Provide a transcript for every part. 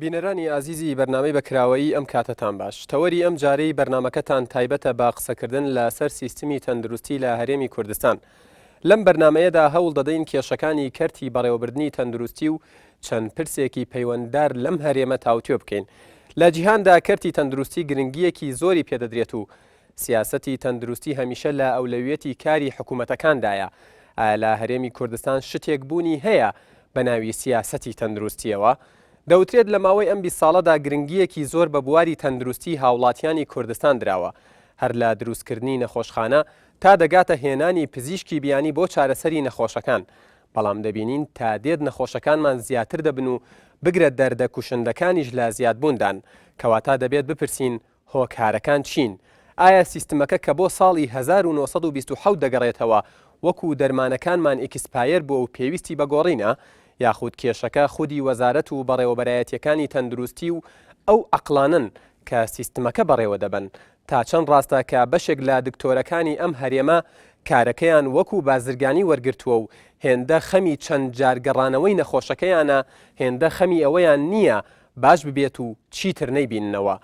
بینەرانی ئازیزی بەرنامەی بەکراوەیی ئەم کاتتان باش. تەوەری ئەم جارەی بەرنمەکەتان تایبەتە بە قسەکردن لەسەر سیستمی تەندروستی لە هەرێمی کوردستان. لەم بەرنمەیەدا هەوڵ دەدەین کێشەکانی کەرتی بەڕێوەبردننی تەندروستی و چەند پرسێکی پەیوەنددار لەم هەرێمە تاوتێ بکەین. لە جیهاندا کەرتی تەندروستی گرنگیەکی زۆری پێدەدرێت و سیاسەتی تەندروستی هەمیشە لە ئەولەویەتی کاری حکوومەتەکاندایە. لە هەرێمی کوردستان شتێک بوونی هەیە بە ناوی سیاسەتی تەندروستیەوە. دەوترێت لە ماوەی ئەم 20 ساڵەدا گرنگیەکی زۆر بە بواری تەندروستی هاوڵاتیانی کوردستان دراوە، هەر لە دروستکردنی نەخۆشخانە تا دەگاتە هێنانی پزیشکی بیانی بۆ چارەسەری نەخۆشەکان. بەڵام دەبینین تا دێت نەخۆشەکانمان زیاتر دەبن و بگرێت دەردە کوشندەکانیش لە زیادبووندان، کەواتە دەبێت بپرسین هۆکارەکان چین؟ ئایا سیستمەکە کە بۆ ساڵی 1927 دەگەڕێتەوە وەکو دەرمانەکانمان ئیکسپایر بووە و پێویستی بەگۆڕینە؟ یاخود کێشەکە خودی وەزارەت و بەڕێوەبەرایەتیەکانی تەندروستی و ئەو عەقڵانن کە سیستمەکە بەڕێوە دەبن؟ تا چەند ڕاستە کە بەشێک لە دکتۆرەکانی ئەم هەرێمە کارەکەیان وەکو بازرگانی وەرگرتووە و هێندە خەمی چەند جارگەڕانەوەی نەخۆشەکەیانە، هێندە خەمی ئەوەیان نییە باش ببێت و چیتر نەیبیننەوە.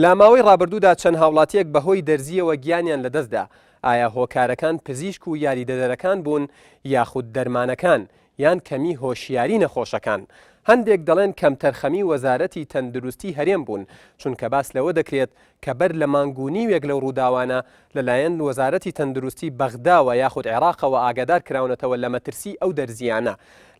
لە ماوەی ڕابردوودا چەند هاوڵاتیەک بەهۆی دەرزیەوە گیانیان لەدەستدا. ئایا هۆکارەکان پزیشک و یاریدەدەرەکان بوون یاخود دەرمانەکان یان کەمی هۆشیاری نەخۆشەکان؟ هەندێک دەڵێن کەمتەرخەمی وەزارەتی تەندروستی هەرێم بوون، چونکە باس لەوە دەکرێت کە بەر لە مانگونی وێک لەو ڕووداوانە لەلایەن وەزارەتی تەندروستی بەغداوە یاخود عێراقەوە ئاگادار کراونەتەوە لە مەترسی ئەو دەرزیانە.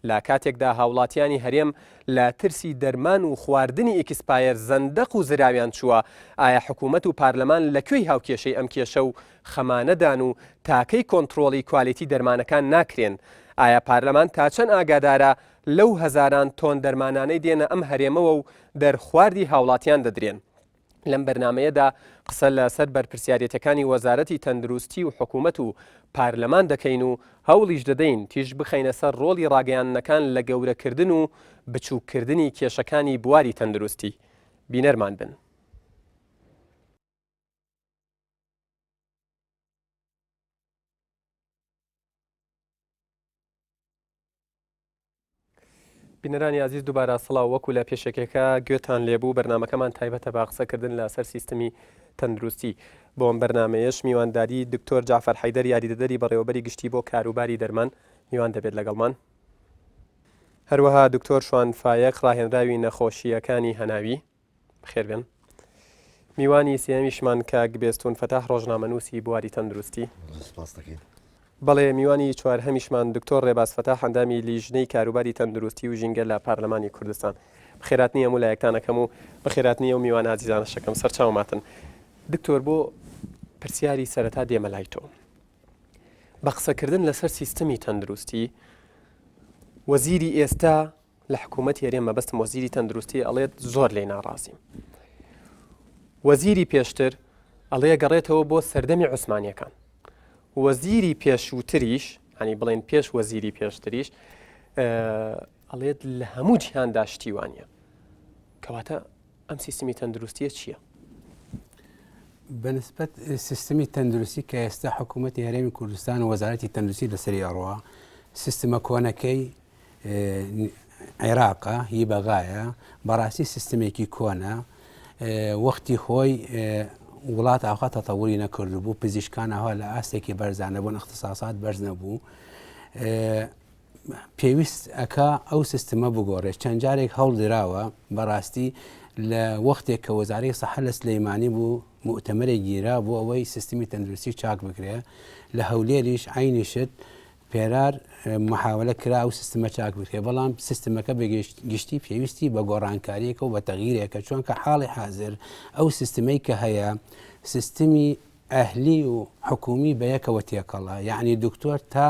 لە کاتێکدا هاوڵاتیانی هەرێم لە ترسی دەرمان و خواردنی ئیکسپایر زەندەق و زراویان چووە، ئایا حکوومەت و پارلەمان لەکوێی هاوکێشەی ئەم کێشە و خەمانەدان و تاکەی کۆنتترۆڵی کوالیتی دەرمانەکان ناکرێن؟ ئایا پارلەمان تا چەند ئاگادارە لەو هەزاران تۆن دەرمانانەی دێنە ئەم هەرێمەوە و دەرخواردی هاوڵاتیان دەدرێن؟ لەم بەرنمەیەدا قسە لەسەر بەرپرسیارەتەکانی وەزارەتی تەندروستی و حکوومەت و پارلەمان دەکەین و هەوڵیش دەدەین تیژ بخەینە سەر ڕۆڵی ڕاگەیاندنەکان لە گەورەکردن و بچووکردنی کێشەکانی بواری تەندروستی. بینەرمان بن. بینەرانی عزیز دووبارە سڵاو، وەکو لە پێشەکەکە گوێتان لێبوو بەرنمەکەمان تایبەتە بە قسەکردن لەسەر سیستمی تەندروستی. بۆ ئەم بەرنمەیەش میوانداری دکتۆر جعفەر حەیدەر یاریدەدەری بەڕێوەبەری گشتی بۆ کاروباری دەرمان میوان دەبێت لەگەڵمان. هەروەها دکتۆر شوان فایەق ڕاهێنراوی نەخۆشیەکانی هەناوی. بخێربێن. میوانی سێمیشمان کاک بێستون فەتاح ڕۆژنامەنووسی بواری تەندروستی. بەڵێ میوانی چوارهەمیشمان دکتۆر ڕێباز فەتاح ئەندامی لیژنەی کاروباری تەندروستی و ژینگە لە پارلەمانی کوردستان. بخێراتنی هەموو لایەکتانەکەم و بخێراتنی ئەو میوان عزیزانە شەکەم سەرچاوماتن. دکتۆر بۆ پرسیاری سەرەتا دێمە لای تۆ. بە قسەکردن لەسەر سیستمی تەندروستی وەزیری ئێستا لە حکوومەتی هەرێم مەبەستم وەزیری تەندروستی ئەڵێت زۆر لێ ناڕازیم. وەزیری پێشتر ئەڵێ گەڕێتەوە بۆ سەردەمی عوسمانیەکان. وەزیری پێشووتریش هەنی بڵێن پێش وەزیری پێشتریش ئەڵێت لە هەموو جیهاندا شتیوانە. کەواتە ئەم سیستمی تەندروستیە چییە؟ بەنسبەت سیستمی تەندروستی کە ئێستا حکوومەتی هەرێمی کوردستان و وەزارەتی تەندروستی لەسەری ئەڕوا سیستمە کۆنەکەی عێراقە هی بەغایە بەڕاستی سیستمێکی کۆنە وەختی خۆی وڵات ئاخوا تەتەوری نەکرد بوو، پزیشکان ئاوا لە ئاستێکی بەرزانە بوون، اختصاسات بەرز نەبوو. پێویست ئەکا ئەو سیستمە بگۆڕێت. چەند جارێک هەوڵ دراوە بەڕاستی لە وەختێک کە وەزارەی سەحە لە سلەیمانی بوو مؤتەمەرێک گیرا بۆ ئەوەی سیستمی تەندروستی چاک بکرێ. لە هەولێریش عینی شت پێرار محاولە کرا ئەو سیستمە چاک بکرێ، بەڵام سیستمەکە بەگشتی پێویستی بە گۆڕانکاریەکە و بە تەغییرێکە، چۆن کە حاڵی حاضر ئەو سیستمەی کە هەیە سیستمی ئەهلی و حکومی بە یەکەوە تێکەڵە. یعنی دکتۆر تا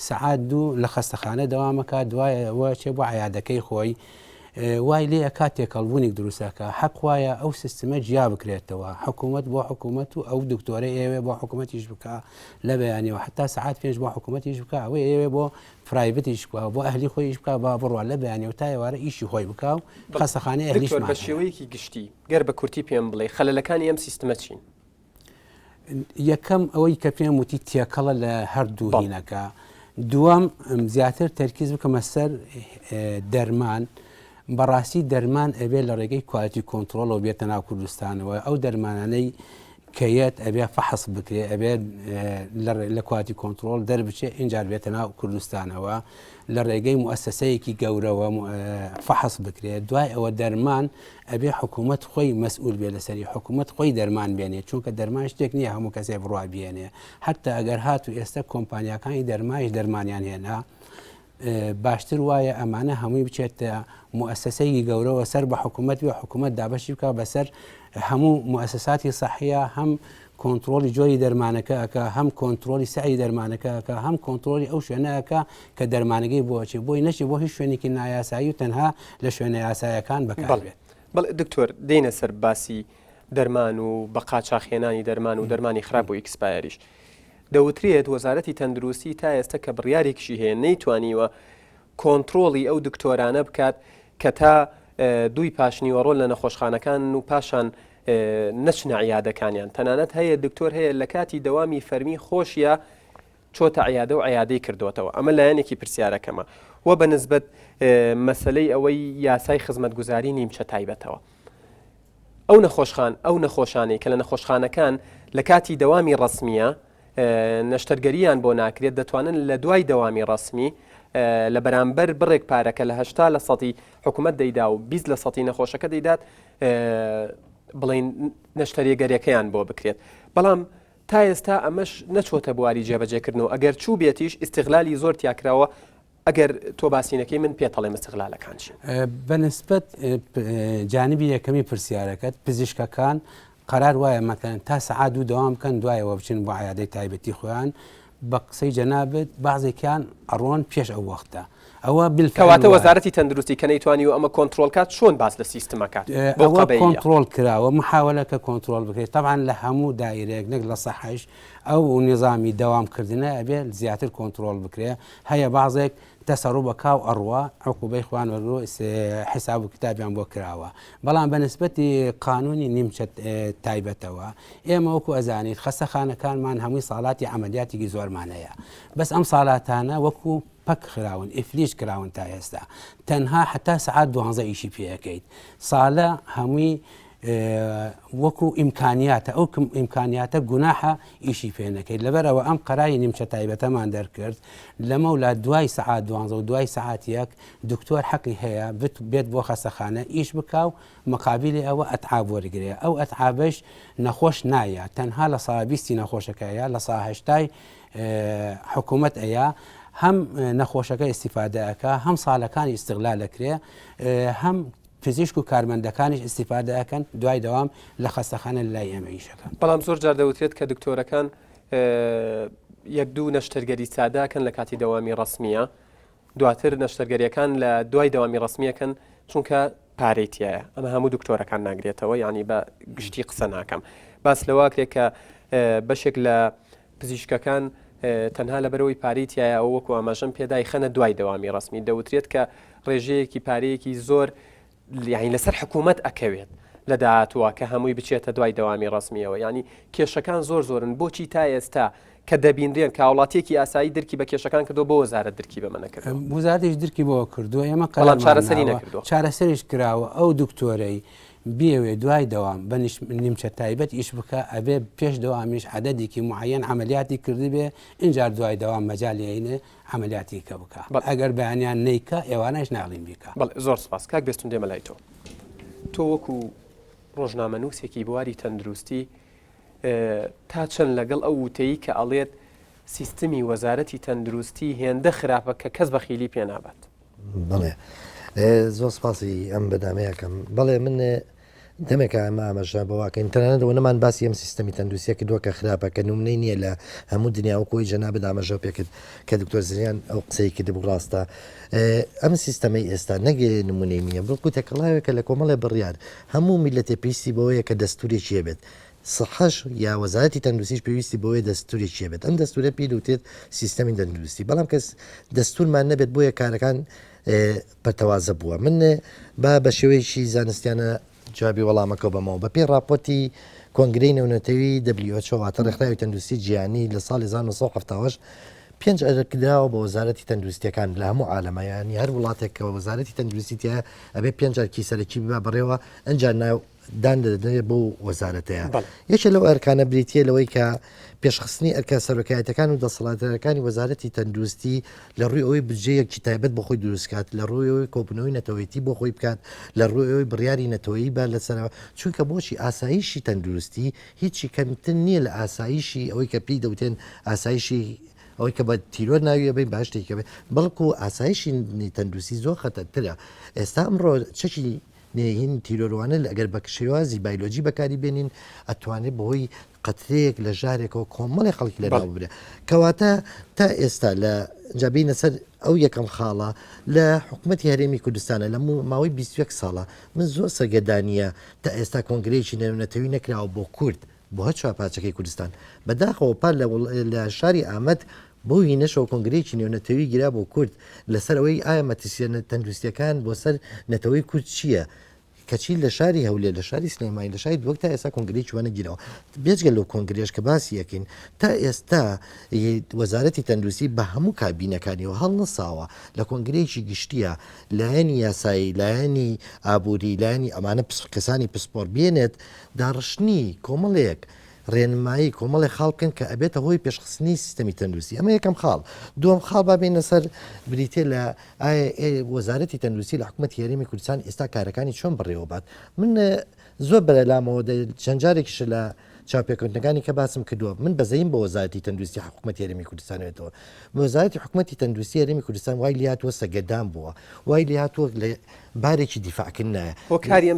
سەعات 2 لە خەستەخانە دەوامەکە، دوایەوە چێ بۆ عیادەکەی خۆی وای لێ ئەکا تێکەڵبوونێک دروستەکە. حەق وایە ئەو سیستمە جیا بکرێتەوە، حکوومەت بۆ حکوومەت و ئەو دکتۆرە ئێوێ بۆ حکوومەتیش بکە لە بەیانیەوە، حتا سەعات 5 بۆ حکوومەتیش بکە، ئەوەی ئێوێ بۆ فرایڤەتیش بکە، بۆ ئەهلی خۆیش بکە، با بڕوا لە بەیانیەوە تا ئێوارە ئیشی خۆی بکە و خەستەخانەی ئەهلیش بە شێوەیەکی گشتی گەر بە کورتی پێم بڵێ خەلەلەکانی ئەم سیستمە چین؟ یەکەم ئەوەی کە پێم وتی تێکەڵە لە هەردوو هینەکە. دووەم زیاتر تەرکیز بکەمە سەر دەرمان، بەڕاستی دەرمان ئەبێ لە ڕێگەی کوالتی کۆنتترۆلەوە بێتە ناو کوردستانەوە ئەو دەرمانانەی کەیەت ئەبێ فەحس بکرێ ئەبێت لە کوالتی کۆنتترۆل دەربچێ اینجار بێتە ناو کوردستانەوە لە ڕێگەی موسسەیەکی گەورەوە فەحس بکرێت دوای ئەوە دەرمان ئەبێ حکوومەت خۆی مەسئول بێ لەسەری حکوومەت خۆی دەرمان بێنێت چونکە دەرمان شتێک نییە هەموو کەسێ بڕوا بێنێ حتا ئەگەر هاتو ئێستا کۆمپانیەکانی دەرمایش دەرمانیان هێنا باشتر وایە ئەمانە هەمووی بچێتە موسسەیەکی گەورەوە سەر بە حکوومەت وە حکوومەت دابەشی بکە بەسەر هەموو موسساتی سەحەیە هەم کۆنتترۆلی جۆری دەرمانەکەکە هەم کۆنتترۆلی سعی دەرمانەکەکە هەم کۆنتترۆلی ئەو شوێنەکە کە دەرمانەکەی بۆچێ بۆی نەچی بۆ هیچ شوێنێکی نایاسایی و تەنها لە شوێنە یاسایەکان بەکاربێت. بەڵێ دکتۆر دێنە سەر باسی دەرمان و بە قاچاخێنانی دەرمان و دەرمانی خراپ و ئیکسپایریش دەوترێت وەزارەتی تەندروستی تا ئێستا کە بڕیارێکشی هەیە نەیتوانیوە کۆنتترۆلی ئەو دکتۆرانە بکات کە تا دوی پاشنیوەڕۆ لە نەخۆشخانەکان و پاشان نەچنە عیادەکانیان تەنانەت هەیە دکتۆر هەیە لە کاتی دەوامی فەرمی خۆشیە چۆتە عیادە و عیادەی کردوتەوە ئەمە لایەنێکی پرسیارەکەمە وە بە نسبەت مەسلەی ئەوەی یاسای خزمەتگوزاری نیمچە تایبەتەوە ئەو نەخۆشانەی کە لە نەخۆشخانەکان لە کاتی دەوامی ڕسمیە نەشتەرگەریان بۆ ناکرێت دەتوانن لە دوای دەوامی ڕسمی لە بەرامبەر بڕێک پارەکە لە 80% حکوومەت دەیدا و 20% نەخۆشەکە دەیدات بڵین نەشتەرێگەریەکەیان بۆ بکرێت بەڵام تا ئێستا ئەمەش نەچۆتە بواری جێبەجێکردنەوە ئەگەر چوو بێتیش ئیستیغلالی زۆر تیاکراوە ئەگەر تۆ باسیینەکەی من پێتەڵێ مستیغلالەکانشی بەنسبەت جانبی یەکەمی پرسیارەکەت پزیشکەکان قرار وایە مەکەن تا سەعات و دەوام بکەن دوایەوە بچین بۆ عیادەی تایبەتی خۆیان بە قسەی جەنابەت بەعضێکیان ئەڕۆن پێش ئەو وەختە ئەوە کەواتە وەزارەتی تەندروستی کە نەیتوانی و ئەمە کۆنتترۆل کات چۆن باس لە سیستمەکات ئەوە کۆنتترۆل کراوە محاولەکە کۆنتترۆل بکرێت طبعا لە هەموو دایرێک نەک لە سەحەش ئەو نظامی دەوامکردنە ئەبێ زیاتر کۆنتترۆل بکرێ هەیە بازێک تەسەڕوو بە کاو ئەڕوا عقوبەی خوانوەرۆ حساب و کتابیان بۆ کراوە بەڵام بە نسبەتی قانونی نیمچە تایبەتەوە ئێمە وەکو ئەزانیت خەستەخانەکانمان هەمووی ساڵاتی عملیاتێکی زۆرمانەیە بەس ئەم ساڵاتانە وەکو پەک خراون ئفلیش کراون تا ئێستا تەنها حتا سعات 12 ئیشی پێەکەیت ساڵە هەمووی وەکو ئیمکانیاتە ئەو ئیمکانیاتە گوناحە ئیشی پێنەکەیت لەبەرەوە ئەم قەرایی نیمچە تایبەتەمان دەرکرد لەمە ولا دوای سعات 12 و دوای سعاتیەک دکتۆر حەقی هەیە بێت بۆ خەستەخانە ئیش بکاو مقابلی ئەوە ئەتعاب وەرگێ ئەو ئەتعابش نەخۆش نایە تەنها لە ساویستی نەخۆشەکەیە لە ساهشتای حکوومەت ئەیە هەم نەخۆشەکە ئیسیفادەکە هەم ساڵەکانی ئیستیغلال دەکرێ هەم پزیشک و کارمەندەکانیش ئیسیفادەکەن دوای دەوام لە خەستەخانە لای ئێمە ئیشەکەن بەڵام زۆر جار دەوترێت کە دکتۆرەکان یەک دوو نەشتەرگەری ساداکەن لە کاتی دەوامی ڕسمیە دواتر نەشتەرگەریەکان لە دوای دەوامی ڕسمیەکەن چونکە پارەیتیایە ئەمە هەموو دکتۆرەکان ناگرێتەوە ینی بە گشتی قسە ناکەم باس لەواکرێت کە بەشێک لە پزیشکەکان تەنها لە بەرەوەی پارەیتیایە ئەو وەکو ئاماژەم پێدای خەنە دوای دەوامی ڕسمی دەوترێت کە ڕێژەیەکی پارەیەکی زۆر یعنی لەسەر حکوومەت ئەکەوێت لە داهاتوە کە هەمووی بچێتە دوای دەوامی ڕسمیەوە ینی کێشەکان زۆرن بۆچی تا ئێستا کە دەبینرێن کە وڵاتێکی ئاسایی درکی بە کێشەکان کردو بۆ وەزارەت درکی بە منەکرد وزارەتیش درکی بۆ کردووە ئێمە بەڵام چارەسەری نەکردووە چارەسەریش کراوە ئەو دکتۆرەی بێوێ دوای دەوام بە نیمچە تایبەت ئیش بکە ئەبێ پێش دەوامیش عەدەدێکی معەن عملیاتی کردی بێ اینجار دوای دەوام مەجالیینە عملیاتی کە بکە ئەگەر بەیانیان نیکە ئێوانەش ناڵین بیکە زۆر سپاس کاک بێستون دێمە لای تۆ وەکو ڕۆژنامەنووسێکی بواری تەندروستی تا چەند لەگەڵ ئەو وتەیە کە ئەڵێت سیستمی وەزارەتی تەندروستی هێندە خراپە کە کەس بەخیلی پێ نابات بڵێ زۆر سپاسی ئەم بەدامەیەکەم بەڵێ من دەمێکە ئەمە ئاماژە بەواکە ئینتەرنێتەوە نەمان باسی ئەم سیستەمی تەندروستیە کردووە کە خراپە کە نمونەی نییە لە هەموو دنیا و کۆی جەنابەت ئاماژە پێکرد کە دکتۆر زریان ئەو قسەی کرد بوو ڕاستە ئەم سیستەمەی ئێستا نەگە نمونەی نییە بڵکو تێکەڵاوێکە لە کۆمەڵێ بڕیار هەموو میلەتێ پێویستی بەوەیە کە دەستوری بێت سەحەش یا وەزارەتی تەندروستیش پێویستی بۆیە دەستوری بێت ئەم دەستورە پێ دوتێت سیستەمی تەندروستی بەڵام کەس دەستورمان نەبێت بۆیە کارەکان پەرتەوازە بووە من بە شێوەیەکی زانستیانە جوابی وەڵامەکە بەمەوە بە پێی راپۆرتی کۆنگرەی نێونەتەوەی WHO واتە ڕێکخراوی تەندروستی جیهانی لە ساڵی 1970 پێنج ئەرکراوە بە وەزارەتی تەندروستیەکان لە هەموو عالەمەیانی هەر وڵاتێک وەزارەتی تەندروستیە ئەبێ پێنجارکی سەرەکی ببا بڕێوە ئەنجار ناو دان دەدرێت بۆ وەزارەتەیە یەکێ لەو ئەرکانە بریتە لەوەی کە پێشخستنی ئەرکە سەرۆکایەتەکان و دەسەڵاتەکانی وەزارەتی تەندروستی لە ڕووی ئەوەی بجەیەکی تایبەت بۆ خۆی دروستکات لە ڕوویەوەی کۆبنەوەی نەتەوەیەتی بۆ خۆی بکات لە ڕوویەوەی بڕیاری نەتەوەیی با لەسەرەوە چونکە بۆچی ئاسایشی تەندروستی هیچی کەمتر نییە لە ئاسایشی ئەوەی کە پێی دەوتێن ئاسایشی ئەوەی کە بە تیرۆ ناویە بین باشتێکەکە بێت بەڵکو ئاسایشی تەندروستی زۆر خەتەرترە ئێستا ئەمڕۆ چەکی نێهین تیرۆروانە ئەگەر بە شێوازی بایلۆجی بەکاری بێنین ئەتوانێت بەهۆی قەترەیەک لە ژارێکەوە کۆمەڵی خەڵکی لە ناو برێ کەواتە تا ئێستا لە جابینە سەر ئەو یەکەم خاڵە لە حکوومەتی هەرێمی کوردستانە لە ماوەی 21 ساڵە من زۆر سەرگەدانیە تا ئێستا کۆنگرێکی نێونەتەوی نەکراوە بۆ کورد بۆ هەر چاپاچەکەی کوردستان بەداخەوە پار لە شاری ئامەد بۆی نەشەوە کۆنگرێکی نێونەتەوی گرا بۆ کورد لەسەرەوەی ئایا مەترسیە تەندروستیەکان بۆ سەر نەتەوەی کورد چییە؟ کەچی لە شاری هەولێر لە شاری سلێمانی لە شاری دووەک تا ئێستا کۆنگرێکی وانەگیرەوە بێجگە لەو کۆنگرێش کە باسی یەکەین تا ئێستا وەزارەتی تەندروستی بە هەموو کابینەکانیەوە هەڵ نەساوە لە کۆنگرێکی گشتیە لایەنی یاسایی لایەنی ئابووری لایەنی ئەمانە کەسانی پسپۆر بێنێت داڕشتنی کۆمەڵێک ڕێنمایی کۆمەڵی خاڵ بکەن کە ئەبێتە هۆی پێشخستنی سیستەمی تەندروستی ئەمە یەکەم خاڵ دووەم خاڵ بابێنە سەر بریتێ لە وەزارەتی تەندروستی لە حکوومەتی هەرێمی کوردستان ئێستا کارەکانی چۆن بڕێوە بات من زۆر بەرەلامەوە چەند جارێکیش لە چاپێکوتنەکانی کە باسم کردووە من بەزەیم بە وەزارەتی تەندروستی حکوومەتی هەرێمی کوردستانێتەوە وەزارەتی حکوومەتی تەندروستی هەرێمی کوردستان وای لاتوە سەگەدان بووە وای لاتوە لە بارێکی دیفاعکردنایە هۆکاری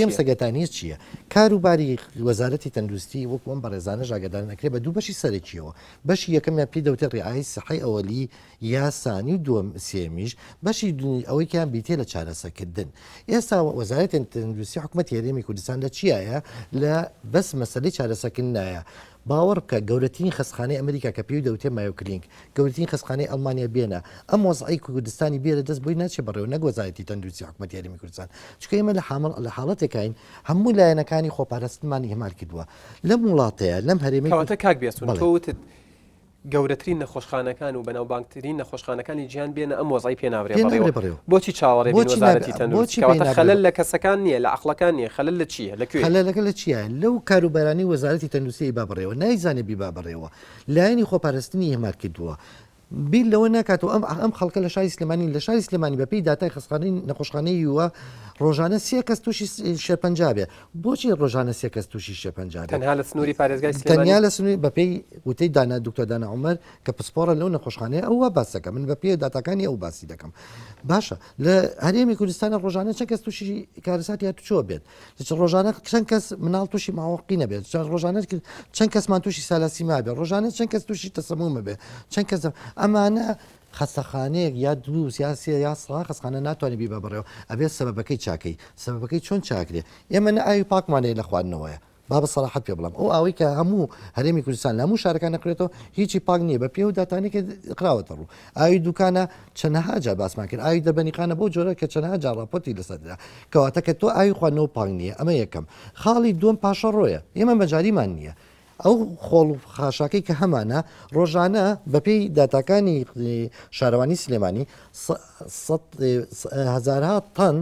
ئەم سەرگەردانی چییە؟ کاروباری وەزارەتی تەندروستی وەکوم بە ڕێزانە ژاگەدان نەکرێت بە دوو بەشی سەرەکیەوە بەشی یەکەمیان پێی دەوتێ ڕێعایی سەحی ئەوەلی یاسانی و دووەم سێمیش بەشی ئەوەی کیان بیتێ لە چارەسەکردن ئێستا وەزارەتی تەندروستی حکوومەتی هەرێمی کوردستان لە چیایە لە بەس مەسەلەی چارەسەکردنایە باوەڕ بکە گەورەترین خەسخانەی ئەمریکا کە پێی دەوتێ مایۆکلینگ گەورەترین خەسخانەی ئەڵمانیا بێنە ئەم وەزعی کوردستانی بێرە دەست بۆی ناچێ بڕێوە نەک وەزارەتی تەندروستی حکوومەتی هەرێمی کوردستان چکە ئێمە لە حاڵەتێکین هەموو لایەنەکانی خۆپاراستنمانی هەمال کردووە لەم وڵاتەیە لەم هەرێمی کاک بێسون تۆوتت گەورەترین نەخۆشخانەکان و بەناوبانگترین نەخۆشخانەکانی گیان بێنە ئەم وەزای پێ نابرێ بۆچی چاوەڕێ وەزارەتی تەندروستی خەلەل لە کەسەکان نییە لە عەقڵەکان نیە خەلەل لە چییە لەکوێ خەلەلەکە لە چییە لەو کاروبارانی وەزارەتی تەندروستی با بڕێوە نایزانێ بیبا بڕێوە لایەنی خۆپاراستنی هێمار کردووە بیل لەوە ناکاتەوە ئەم خەڵکە لە شاری سلێمانی لە شاری سلێمانی بەپێی داتای خەسخانەی نەخۆشخانەی وە ڕۆژانە سێ کەس تووشی شێرپەنجابێ بۆچی ڕۆژانە سێ کەس تووشی شێرپەنجابێ تەنها لە سنووری پارێزگای تەنیا لە سنووری بەپێی وتەی دانا دکتۆر دانا عومەر کە پسپۆرە لەو نەخۆشخانەیە ئەوە باس دەکەم من بەپێ داتاکانی ئەو باسی دەکەم باشە لە هەرێمی کوردستانە ڕۆژانە چەند کەس تووشی کارەساتی هاتوچۆ بێت ڕۆژانە چەند کەس مناڵ تووشی ماوەقی نەبێت ڕۆژانە چەند کەسمان تووشی سالاسیما بێت ڕۆژانە چەند کەس تووشی تەسەمومە بێت چەند کەس ئەمانە خەستەخانەیەک یا دوو سیاسی یا سڵا خەسخانە ناتوانێت بی بە بڕێەوە ئەبێت سەبەبەکەی چاکەی سەبەبەکەی چۆن چاکرێ ئێمە نە ئاوی پاکمانەیە لە خواردنەوەیە با بە سەراحەت پێ بڵام ئەو ئاوی کە هەموو هەرێمی کوردستان لە هەموو شارەکان نەکرێتەوە هیچی پاک نییە بە پێ و داتانێکی قراوەتە ڕوو ئاوی دوکانە چەندەها جار باسمان کرد ئاوی دەربەنیخانە بۆ جۆرە کە چەندەها جار ڕاپۆرتی لەسەردا کەواتە کە تۆ ئاوی خواردنەوە پاک نییە ئەمە یەکەم خاڵی دووەم پاشە ڕۆیە ئێمە مەجاریمان نییە ئەو خۆڵ خاشاکەی کە هەمانە ڕۆژانە بەپێی داتاکانی شارەوانی سلێمانی هزارها تەن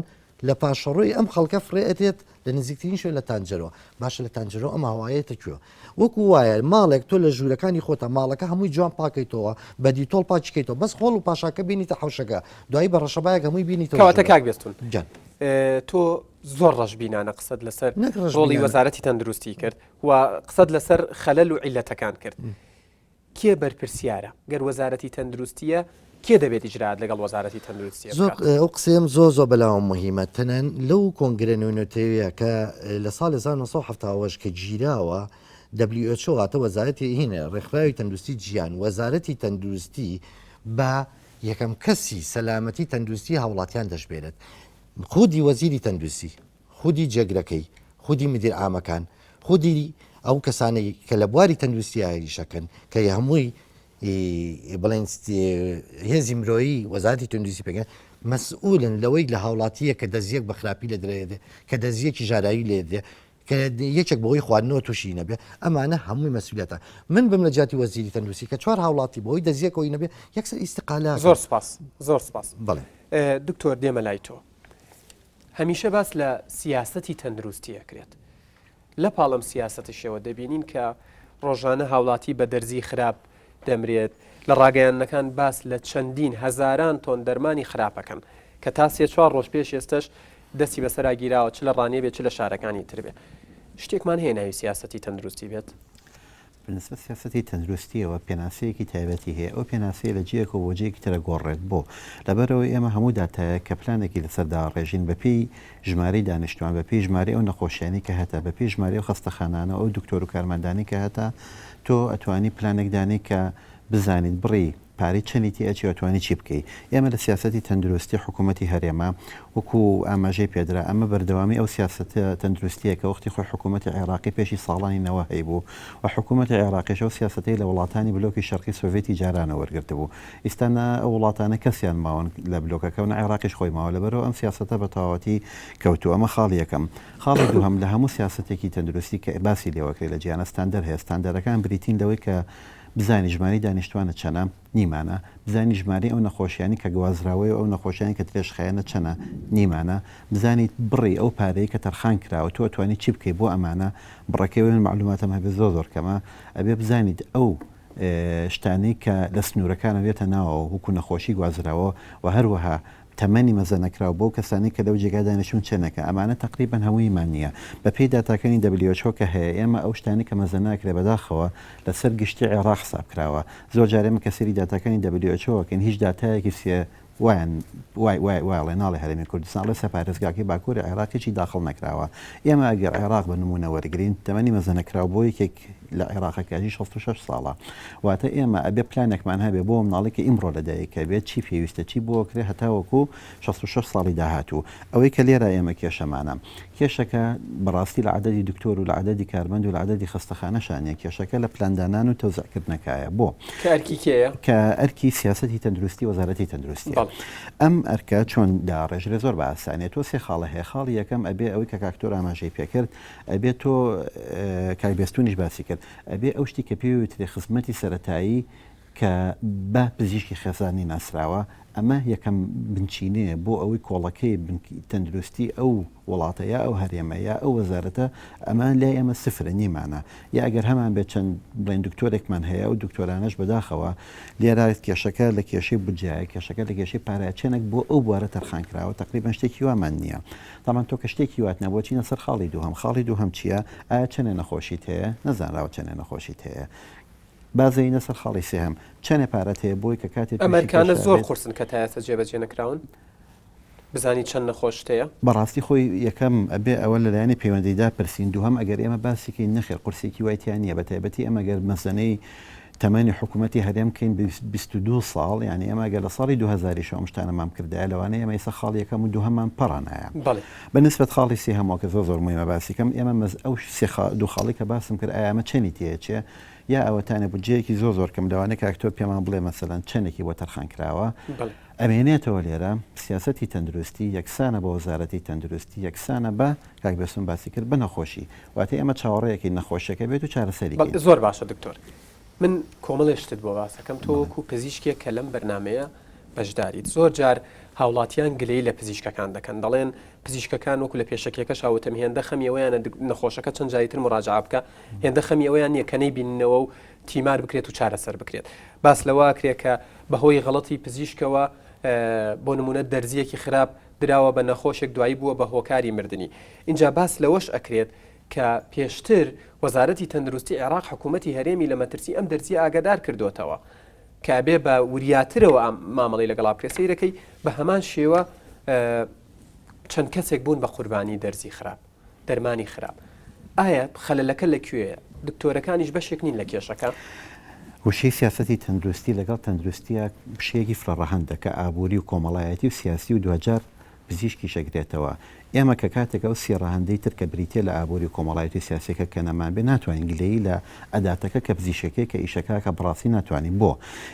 لە پاشەڕۆی ئەم خەڵکە فرێتێت لە نزیکترین شوێ لە تانجەرەوە باشە لە تانجەرەوە ئەم هەوایەتە کوێ وەکو وایە ماڵێک تۆ لە ژوورەکانی خۆتە ماڵەکە هەمووی جوان پاکەیتەوە بەدی تۆڵ پاچکەیتەوە بەس خۆڵ و پاشاکە بینیتە حوشەکە دوایی بە ڕەشەبایەک هەمووی بینیتەوە کەواتە کاک بێستون تۆ زۆر ڕەشبینانە قسەت لەسەر ڕۆڵی وەزارەتی تەندروستی کرد و قسەت لەسەر خەلەل و عیلەتەکان کرد کێ بەرپرسیارە گەر وەزارەتی تەندروستیە کێ دەبێت ئیجرات لەگەڵ وەزارەتی تەندروستی ئەو قسەم زۆر بەلاوە مهمە تەنەن لەو کۆنگرە نوێنەتەوەیە کە لە ساڵ 1970 کە گیراوە WHO هاتە وەزارەتی هینە ڕێکخراوی تەندروستی گیان وەزارەتی تەندروستی بە یەکەم کەسی سەلامەتی تەندروستی هاوڵاتیان دەشبێرێت خودی وەزیری تەندروستی خودی جێگرەکەی خودی مدیر عامەکان خودی ئەو کەسانەی کە لە بواری تەندروستی عێریشەکەن کە هەمووی بڵێن هێزی مرۆیی وەزارەتی تەندروستی پێکەن مەسئولن لەوەی لە هاوڵاتیە کە دەزیەک بە خراپی لە درێدێ کە دەزیەکی ژارایی لێدێ کە یەکێک بۆی خواردنەوە تووشی نەبێ ئەمانە هەمووی مەسئولیتە من بم لە جاتی وەزیری تەندروستی کە چوار هاوڵاتی بۆی دەزیەکەوەی نەبێ یەکسەر ئیستقالات زۆر سپاس بڵێ دکتۆر دێمە لای تۆ هەمیشە باس لە سیاسەتی تەندروستی ئەکرێت لە پاڵم سیاسەتشەوە دەبینین کە ڕۆژانە هاوڵاتی بە دەرزی خراپ دەمرێت لە ڕاگەیانەکان باس لە چەندین هەزاران تۆن دەرمانی خراپەکەن کە تا سێ چوار ڕۆژ پێش ئێستش دەستی بەسەراگیراوە چ لە ڕانێ بێت چ لە شارەکانی تربێت شتێکمان هەیە ناوی سیاسەتی تەندروستی بێت بالنسبة سیاسەتی تەندروستیەوە پێناسەیەکی تایبەتی هەیە ئەو پێناسەیە لە جیەک و بۆجێکی ترە گۆڕێت بۆ لەبەرەوەی ئێمە هەموو داتایە کە پلانێکی لەسەردا ڕێژین بەپی ژمارەی دانیشتوان بەپی ژمارە ئەو نەخۆشیانی کە هەتا بەپی ژمارە و خەستەخانانە ئەو دکتۆر و کارمەندانی کە هەتا تۆ ئەتوانی پلانێک دانی کە بزانیت بڕی پارەی چەندی ئەچی ئەتوانی چی بکەیت ئێمە لە سیاسەتی تەندروستی حکوومەتی هەرێمە وەکو ئاماژەی پێدرا ئەمە بەردەوامی ئەو سیاسەتە تەندروستیە کە وەختی خۆی حکوومەتی عێراقی پێشی ساڵانی نەوە هەیبوو و حکوومەتی عێراقیش ئەو سیاسەتەی لە وڵاتانی بلۆکی شەرقی سۆڤێتی جارانە وەرگرتە بوو ئێستانە ئەو وڵاتانە کەسیان ماون لە بلۆکەکەون عێراقیش خۆی ماوە لەبەرەوە ئەم سیاسەتە بە تەواوەتی کەوتووە ئەمە خاڵی یەکەم خاڵی دووهەم لە هەموو سیاسەتێکی تەندروستی کە باسی لێوەکرێت لە جیهانە ستاندەر هەیە ستاندەرەکان بریتین لەوەی کە بزانی ژماری دانیشتوانە چەنە نیمانە بزانی ژماری ئەو نەخۆشیانی کە گوازراوەی ئەو نەخۆشیانی کە ترێش خەیانە چەنە نیمانە بزانیت بڕی ئەو پارەی کە تەرخان کراوە تۆ توانی چی بکەیت بۆ ئەمانە بڕەکەوێن معلوماتەم هەبێت زۆر کەمە ئەبێ بزانیت ئەو شتانی کە لە سنوورەکانە بێتە ناوەوە وکو نەخۆشی گوازراوە و هەروەها تەمەنی مەزەنەکراوە بۆ کەسانی کە لەو جێگادانیشون چێنەکە ئەمانە تقریبان هەموویمان نییە بە پێی داتاکەنی WHO کە هەیە ئێمە ئەو شتانی کە مەزەناکرێ بەداخەوە لەسەر گشتی عێراق حساب کراوە زۆر جارێمە کەسری داتاکەنی WHO کەن هیچ داتایەکی سێ وایڵێ ناڵی هەرێمی کوردستان لە سەپارێزگاکی باکووری عێراقیی داخڵ نەکراوە ئێمە ئەگەر عێراق بە نمونە وەرگین تەمەنی مەزەنەکراو بۆ یەکێک لە عێراقەکەژی 66 ساڵە واتە ئێمە ئەبێ پلانێکمان هەبێ بۆ مناڵێکی ئیمڕۆ لەدایکە بێت چی پێویستە چی بۆکرێ هەتاوەکو 66 ساڵی داهاتوو ئەوەی کە لێرە ئێمە کێشەمانە کێشەکە بەڕاستی لە عدەدی دکتۆر و لە عدەدی کارمەند و لە عدەدی خستەخانەشانە کێشەکە لە پلاندانان و تەوزعکردنەکایە بۆ کە ئەرکی سیاسەتی تەندروستی وەزارەتی تەندروستی ئەم ئەرکە چۆن داڕێژرێ زۆر بە ئاسانێت تۆ سێ خاڵە هەیە خاڵی یەکەم ئەبێ ئەوەی کە کاکتۆر ئاماژەی پێکرد ئەبێت تۆ کاکبێستونیش باسی کرد ئەبێ ئەو شتی کە پێویترێ خزمەتی سەرەتایی کە بە پزیشکی خێزانی ناسراوە ئەمە یەکەم بنچینەیە بۆ ئەوەی کۆڵەکەی تەندروستی ئەو وڵاتەیە ئەو هەرێمەیە ئەو وەزارەتە ئەمان لای ئێمە سفرە نیمانە یا ئەگەر هەمان بێت چەند بڵێن دکتۆرێکمان هەیە و دکتۆرانش بەداخەوە لێرایەت کێشەکە لە کێشەی بجایە کێشەکە لە کێشەی پارای چێنێک بۆ ئەو بوارە تەرخانکراوە تقریبان شتێکی وامان نییە تامان تۆ کە شتێکی وات نەبووە چینە سەر خاڵی دووهەم چییە ئایا چەنێ نەخۆشیت هەیە نەزانراوە چەنێ نەخۆشیت هەیە بازەینە سەر خاڵی سێهم چەنێ پارەت هەیە بۆی کە کاتێک ئەمریکانە زۆر قورسن کە تایەتە جێبەجێ نەکراون بزانی چەند نەخۆشتەیە بەڕاستی خۆی یەکەم ئەبێ ئەوە لەلایەنی پەیوەندیدا پرسین دووهەم ئەگەر ئێمە باسیکەی نەخێر قورسێکی وایتیان نیە بە تایبەتی ئەمە گەر مەزەنەی تەمەنی حکوومەتی هەرێم کەین 22 ساڵ یعنی ئێمە گەر لە ساڵی 2000 شتانە مام کردایە لەوانەیە ئێمە ئێستا خاڵ یەکەم و دووهەمان پەڕانایە بەنسبەت خاڵی سێهەمەوە کە زۆر مهمە باسیکەم ئێمە ئەو دوو خاڵی کە باسم کرد ئایا ئەمە چەنی تێچێ یا ئەوەتانە بودجەیەکی زۆر کەم لەوانەیە کاکتۆر پێمان بڵێ مەسەلەن چەندێکی بۆ تەرخان کراوە ئەمێنێتەوە لێرە سیاسەتی تەندروستی یەکسانە بە وەزارەتی تەندروستی یەکسانە بە کاکبێسون باسی کرد بە نەخۆشی واتە ئێمە چاوەڕێیەکی نەخۆشیەکە بێت و چارەسەری زۆر باشە دکتۆر من کۆمەڵێشتت بۆ باسەکەم تۆ وەکو پزیشکێک کە لەم بەرنمەیە بەشداریت زۆر جار هاوڵاتیان گلەی لە پزیشکەکان دەکەن دەڵێن پزیشکەکان وەکو لە پێشەکێکە شاوتم هێندە خەمیەوەیانە نەخۆشەکە چەند جاییتر مراجعە بکە هێندە خەمیەوەیان یەکەنەی بیننەوە و تیمار بکرێت و چارەسەر بکرێت باس لەوە کرێت کە بەهۆی غەڵەتی پزیشکەوە بۆ نمونە دەرزیەکی خراپ دراوە بە نەخۆشێک دوایی بووە بە هۆکاری مردنی اینجا باس لەوەش ئەکرێت کە پێشتر وەزارەتی تەندروستی عێراق حکوومەتی هەرێمی لە مەترسی ئەم دەرزی ئاگادار کردوتەوە کە بێ بە وریاترەوە مامەڵی لەگەڵا بکرێت سەیرەکەی بە هەمان شێوە چەند کەسێک بوون بە قوربانی دەرزی خراپ دەرمانی خراپ ئایا خەلەلەکە لەکوێیە دکتۆرەکانیش بەشێک نین لە کێشەکە وشەی سیاسەتی تەندروستی لەگەڵ تەندروستیە پشەیەکی فرەڕەهەندە کە ئابووری و کۆمەڵایەتی و سیاسی و دوجار پزیشکی شەگرێتەوە ئێمە کە کاتێک ئەو سێڕەهەندەی تر کە بریتێ لە ئابووری کۆمەڵایەتی سیاسەکە کە نەمان بێ ناتوانین گلەیی لە ئەداتەکە کە پزیشکەکە کە ئیشەکە کە بڕاستی ناتوانین بۆ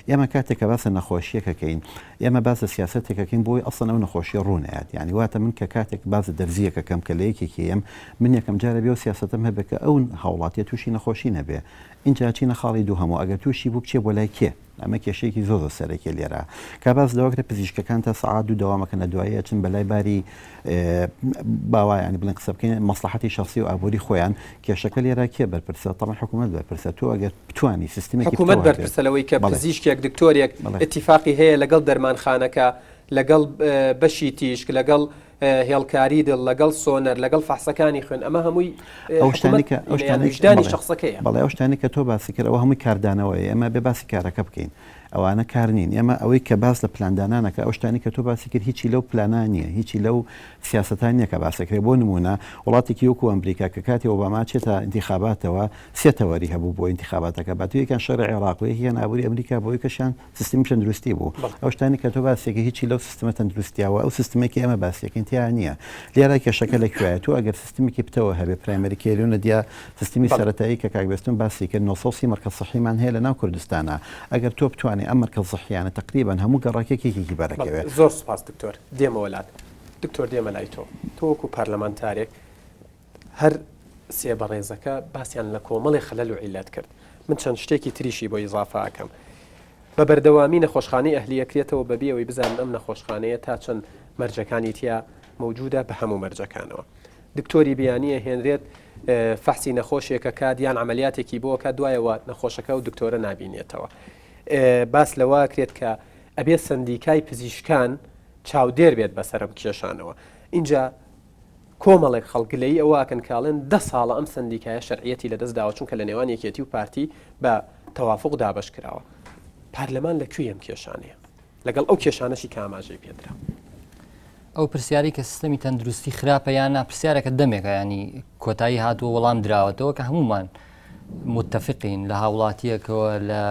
ئێمە کاتێک کە باسە نەخۆشیەکەکەین ئێمە باسە سیاسەتێکەکەین بۆی ئەسڵ ئەو نەخۆشیە ڕوونەیەات یعنی واتە من کە کاتێک باز دەرزیەکەکەم کە لە یەکێکی ئەم من یەکەم جارە بێ و سیاسەتم هەبێ کە ئەو هاوڵاتیە تووشی نەخۆشی نەبێ اینجا چینە خاڵی دوو هەموو ئەگەر تووشی بوو بچێ بۆ لای کێ ئەمە کێشەیەکی زۆر سەرەکی لێرە کە باز لەوەکرە پزیشکەکان تا سەعات و دەوامەکەنە دوایە چن بەلای باری باوایانی بڵێن قسە بکەین مەسلحەتی شخصی و ئابووری خۆیان کێشەکە لێرە کێ بەرپرسە تەڵەن حکوومەت بەرپرسە تۆ ئەگەر بتوانی سیستمێکی حکوومەت بەرپرسەلەوەی کە پزیشکێک دکتۆرێک اتفاقی هەیە لەگەڵ دەرمانخانەکە لەگەڵ بەشی تیشک لەگەڵ هێڵکاری دڵ لەگەڵ سۆنەر لەگەڵ فەحسەکانی خوێن ئەمە هەمووی ئەوشتانی شخصەکەیە بەڵێ ئەو شتانی کە تۆ باسی کرد ئەوە هەمووی کاردانەوەی ئێمە بێ باسی کارەکە بکەین ئەوانە کار نین ئێمە ئەوەی کە باس لە پلاندانانەکە ئەو شتانی کە تۆ باسی کرد هیچی لەو پلانان نییە هیچی لەو سیاستانیە کە باسەکرێ بۆ نمونە وڵاتێکی وەکو ئەمریکا کە کاتی ئۆباما چێتە انتخاباتەوە سێتەوەری هەبوو بۆ انتخاباتەکە باتویەکان شەڕی عێراقی هیان ئابووری ئەمریکا بۆی کەشیان سیستمی تەندروستی بوو ئەو شتانی کە تۆ باسێکی هیچی لەو سیستمە تەندروستیاوە ئەو سیستمێکی ئێمە باسیەکەین تیا نییە لێرە کێشەکە لەکوێیە تۆ ئەگەر سیستمێکی بتەوە هەبێ پرایمەری کێریونە دیا سیستمی سەرەتایی کە کاکبێستون باسی کرد نۆسۆسی مەرکەز سەحیمان هەیە لەناو کوردستانە ئەگەر تۆ بتوانێت ئەم مەرکەز سەحیانە تقریبا هەموو گەڕاکێکێکی بەرەکەوێت زۆر سپاس دکتۆر دێمە وڵات دکتۆر دێمە لای تۆ وەکو پارلەمانتارێک هەر سێ بەڕێزەکە باسییان لە کۆمەڵی خەلەل و عیلەت کرد من چەند شتێکی تریشی بۆ ئیزافە ئەکەم بە بەردەوامی نەخۆشخانەی ئەهلیەکرێتەوە بەبێ ئەوەی بزانن ئەم نەخۆشخانەیە تا چەند مەرجەکانی تیا موجودە بە هەموو مەرجەکانەوە دکتۆری بیانیە هێنرێت فەحسی نەخۆشیێکە کادیان عملیاتێکی بۆ کە دوایەوە نەخۆشەکە و دکتۆرە نابینێتەوە باس لەوە کرێت کە ئەبێت سندیکای پزیشکان چاودێر بێت بەسەرم کێشانەوە اینجا کۆمەڵێک خەڵگلەی ئەوواکەن کاڵێن 10 ساڵە ئەم سندیکایە شەرعیەتی لەدەستداوە چونکە لە نێوان یەکێتی و پارتی بە تەوافق دابش کراوە پارلەمان لەکوێ ئەم کێشانەیە لەگەڵ ئەو کێشانەشی کاماژەی پێدرا ئەو پرسیاری کە سیستەمی تەندروستی خراپە یان نا پرسیارەکە دەمێکە ینی کۆتایی هاتووە وەڵام دراوەتەوە کە هەمومان متفقین لە هاوڵاتیەکەوە لە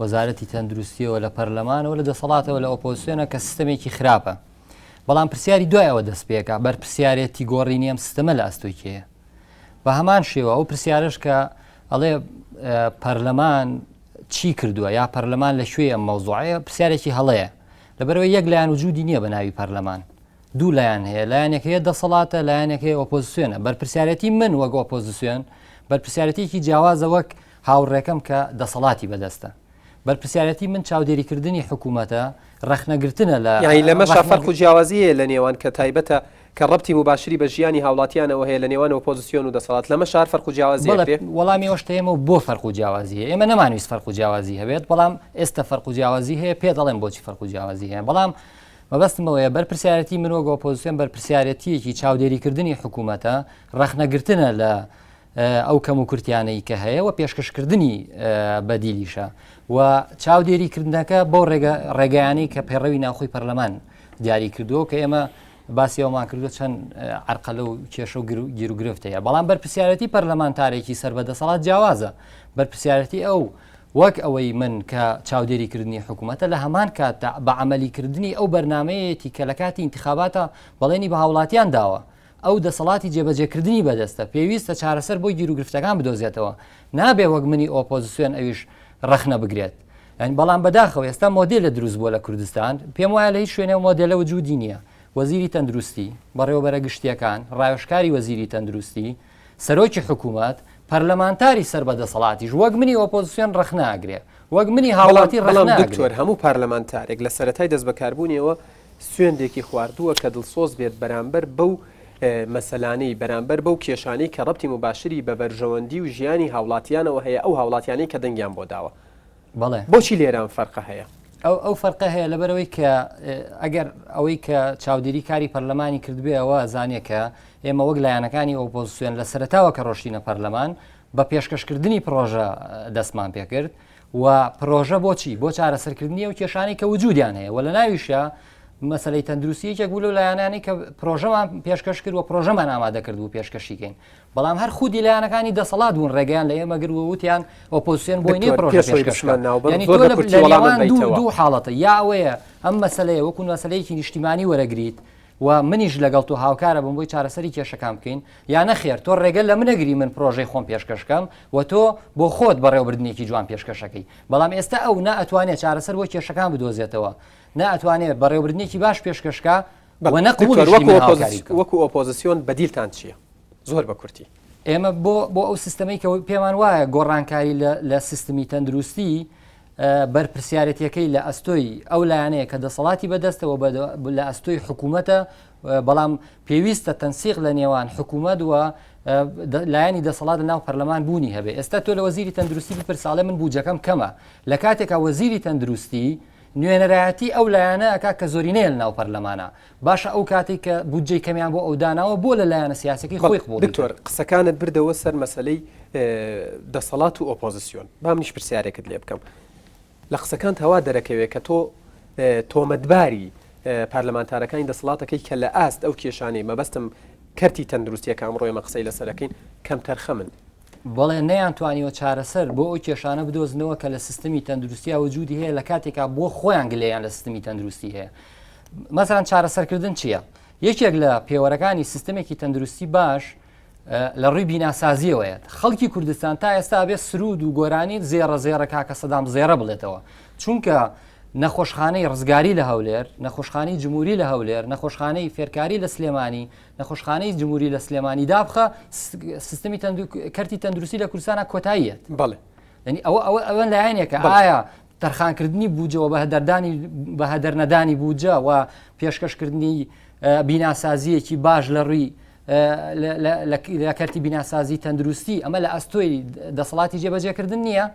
وەزارەتی تەندروستیەوە لە پەرلەمانەوە لە دەسەڵاتەوە لە ئۆپۆزیسیۆنە کە سیستەمێکی خراپە بەڵام پرسیاری دوایەوە دەست پێکە بەر پرسیارەتی گۆڕینی ئەم سیستەمە لە ئەستۆکیەیە بە هەمان شێوە ئەو پرسیارش کە ئەڵێ پەرلەمان چی کردووە یا پەرلەمان لە شوێ ئەم مەوزوعەیە پرسیارێکی هەڵەیە لەبەرەوە یەک لایەن وجودی نییە بە ناوی پەرلەمان دوو لایەن هەیە لایەنێکەیە دەسەڵاتە لایەنێکی ئۆپۆزیسیۆنە بەرپرسیارەتی من وەک ئۆپۆزیسیۆن بەرپرسیارەتێکی جیاوازە وەک هاوڕێکەم کە دەسەڵاتی بەدەستە بەرپرسیارەتی من چاودێریکردنی حکوومەتە ڕەخنەگرتنە لە یعنی لەمەشا فەرق و جیاوازیە لە نێوان کە تایبەتە کە ڕەبتی مباشری بە ژیانی هاوڵاتیانەوە هەیە لە نێوان ئۆپۆزیسیۆن و دەسەڵات لەمە شار فەرق و جیاوازی وەڵامی ئەوشتە ئێمە بۆ فەرق و جیاوازیە ئێمە نەمانویست فەرق و جیاوازی هەبێت بەڵام ئێستا فەرق و جیاوازی هەیە پێ دەڵێن بۆچی فەرق و جیاوازی هەیە بەڵام مەبەستمەوەیە بەرپرسیارەتی من وەک ئۆپۆزیسیۆن بەرپرسیارەتیەکی چاودێریکردنی حکوومەتە ڕەخنەگرتنە لە ئەو کەم و کورتیانەی کە هەیە و پێشکەشکردنی بەدیلیشە و چاودێریکردنەکە بۆ ڕێگەیانەی کە پێڕەوی ناوخۆی پەرلەمان دیاری کردووە کە ئێمە باسی ئەومان کردو چەند عەرقەلە و کێشە و گیر و گرفتەیە بەڵام بەرپرسیارەتی پەرلەمانتارێکی سەربەدەسەڵات جیاوازە بەرپرسیارەتی ئەو وەک ئەوەی من کە چاودێریکردنی حکوومەتە لە هەمان کاتدا بە عەمەلیکردنی ئەو بەرنامەیەتی کە لە کاتی انتخاباتە بەڵێنی بە هاوڵاتیان داوە ئەو دەسەڵاتی جێبەجێکردنی بەدەستە پێویستە چارەسەر بۆی گیر و گرفتەکان بدۆزێتەوە نابێ وەک منی ئۆپۆزیسیۆن ئەویش ڕەخنە بگرێت ینی بەڵام بەداخەوە ئێستا مۆدێلە دروست بووە لە کوردستان پێم وایە لە هیچ شوێنە مۆدێلە وجودی نییە وەزیری تەندروستی بەڕێوەبەرە گشتیەکان ڕایۆشکاری وەزیری تەندروستی سەرۆکی حکوومەت پەرلەمانتاری سەربەدەسەڵاتیش وەک منی ئۆپۆزیسیۆن ڕەخناگرێ وەک منی هاوڵاتی دکتۆر هەموو پارلەمانتارێک لە سەرەتای دەست بەکاربوونیەوە سوێندێکی خواردووە کە دڵسۆز بێت بەرامبەر بەو مەسەلانەی بەرامبەر بەو کێشانەی کە ڕەبتی مباشری بە بەرژەوەندی و ژیانی هاوڵاتیانەوە هەیە ئەو هاوڵاتیانەی کە دەنگیان بۆ داوە بەڵێ بۆچی لێران فەرقە هەیە ئەو فەرقە هەیە لەبەرەوەی کە ئەگەر ئەوەی کە چاودێری کاری پەرلەمانی کردبێەوە زانێ کە ئێمە وەک لایەنەکانی ئۆپۆزیسیۆن لە سەرەتاوە کە ڕۆشتینە پەرلەمان بە پێشکەشکردنی پرۆژە دەستمان پێکرد و پرۆژە بۆچی بۆ چارەسەرکردنی و کێشانی کە وجودیان هەیە و لە ناویشە مەسەلەی تەندروستیەکێک بوو لە لایەنانی کە پرۆژەمان پێشکەش کرد و پرۆژەمان ئامادە کرد و پێشکەشیکەین بەڵام هەر خودی لایەنەکانی دەسەڵات بوون ڕێگەیان لە ئێمە گرت وتیان ئۆپۆزیسیۆن بۆی نیە پرۆژە پێشکەشمان دوو حاڵەتە یا ئەوەیە ئەم مەسەلەیە وەکو مەسەلەیەکی نیشتیمانی وەرەگریت و منیش لەگەڵ تۆ هاوکارە بم بۆی چارەسەری کێشەکان بکەین یا نەخێر تۆ ڕێگەل لە منەگری من پرۆژەی خۆم پێشکەشکەم و تۆ بۆ خۆت بەڕێوەبردنێکی جوان پێشکەشەکەی بەڵام ئێستا ئەو نەئەتوانێت چارەسەر بۆ کێشەکان بدۆزێتەوە نەئەتوانێت بەڕێوەبردنێکی باش پێشکەشکە وەکو ئۆپۆزیسیۆن بەدیلتان چییە؟ زۆر بە کورتی ئێمە بۆ ئەو سیستەمەی کە پێمان وایە گۆڕانکاری لە سیستمی تەندروستی بەرپرسیارەتیەکەی لە ئەستۆی ئەو لایەنەیە کە دەسەڵاتی بەدەستەوە لە ئەستۆی حکوومەتە بەڵام پێویستە تەنسیق لە نێوان حکوومەت و لایەنی دەسەڵات لە ناو پەرلەمان بوونی هەبێ ئێستا تۆ لە وەزیری تەندروستی بپرساڵێ من بوجەکەم کەمە لە کاتێکا وەزیری تەندروستی نوێنەرایەتی ئەو لایەنەکە کە زۆرینەیە لە ناو پەرلەمانە باشە ئەو کاتێک کە بودجەی کەمیان بۆ ئەو داناوە بۆ لە لایەنە سیاسەکەی خۆی قبوڵ دکتۆر قسەکانت بردەوە سەر مەسەلەی دەسەڵات و ئۆپۆزیسیۆن با منیش پرسیارێکت لێ بکەم لە قسەکان هەوا دەرەکەوێت کە تۆ تۆمەتباری پارلەمانتارەکانی دەسەڵاتەکەی کە لە ئاست ئەو کێشانەی مەبەستم کەرتی تەندروستیە کە ئەمڕۆ ئێمە قسەی لەسەرەکەین کەم تەرخە من بەڵێ نەیانتوانیوە چارەسەر بۆ ئەو کێشانە بدۆزنەوە کە لە سیستمی تەندروستی وجودی هەیە لە کاتێکا بۆ خۆیان گلەیان لە سیستمی تەندروستی هەیە مەسەڵەن چارەسەرکردن چییە؟ یەکێک لە پێوەرەکانی سیستمێکی تەندروستی باش لە ڕووی بیناسازیەوەیە خەڵکی کوردستان تا ئێستا بێ سرود و گۆرانی زێڕە کاکە سەدام زێڕە بڵێتەوە چونکە نەخۆشخانەی ڕزگاری لە هەولێر نەخۆشخانەی جمهوری لە هەولێر نەخۆشخانەی فێرکاری لە سلێمانی نەخۆشخانەی جمهوری لە سلێمانی دابخە سیستمی کەرتی تەندروستی لە کوردستانە کۆتاییەت بەڵێ ینی ئەوە لایەنێکە ئایا تەرخانکردنی بوجەوە بە هەدەرنەدانی بوجە و پێشکەشکردنی بیناسازیەکی باش لە ڕووی لە کەرتی بیناسازی تەندروستی ئەمە لە ئەستۆی دەسەڵاتی جێبەجێکردن نییە؟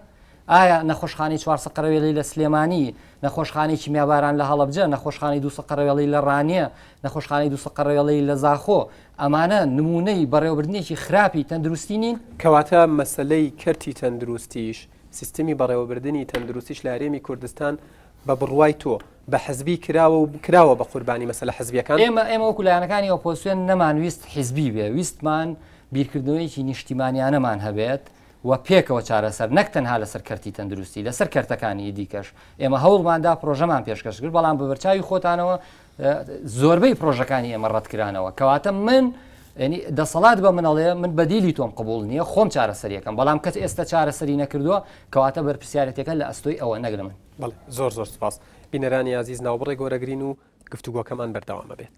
ئایا نەخۆشخانەی 4 سەقەرەوێڵی لە سلێمانی نەخۆشخانەی کیمیاباران لە هەڵەبجە نەخۆشخانەی 2 سەقەرەوێڵی لە ڕانیە نەخۆشخانەی 2 سەقەرەوێڵی لە زاخۆ ئەمانە نمونەی بەڕێوەبردنێکی خراپی تەندروستی نین کەواتە مەسلەی کەرتی تەندروستیش سیستمی بەڕێوەبردننی تەندروستیش لە هەرێمی کوردستان بە بڕوای تۆ بە حزبی کراوە بە قوربانی مەسەلە حزبیەکان ئێمە وەکو لایەنەکانی ئۆپۆزیسیۆن نەمانویست حزبی بێ ویستمان بیرکردنەوەیکی نیشتیمانیانەمان هەبێت و پێکەوە چارەسەر نەک تەنها لەسەر کەرتی تەندروستی لەسەر کەرتەکانی دیکەش ئێمە هەوڵماندا پرۆژەمان پێشکەش کرد بەڵام بە بەرچاوی خۆتانەوە زۆربەی پرۆژەکانی ئێمە ڕەتکرانەوە کەواتە من دەسەڵات بە منەڵێ من بەدیلی تۆم قبول نییە خۆم چارەسەریەکەم بەڵام کەس ئێستا چارەسەری نەکردووە کەواتە بەرپرسیارەتەکە لە ئەستۆی ئەوە نەگرە من بەڵێ زۆر سپاس بینەرانی عزیز ناوبڕێ گۆرەگرین و گفتوگۆکەمان بەردەوامە بێت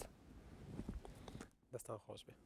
دەستان خۆش بێت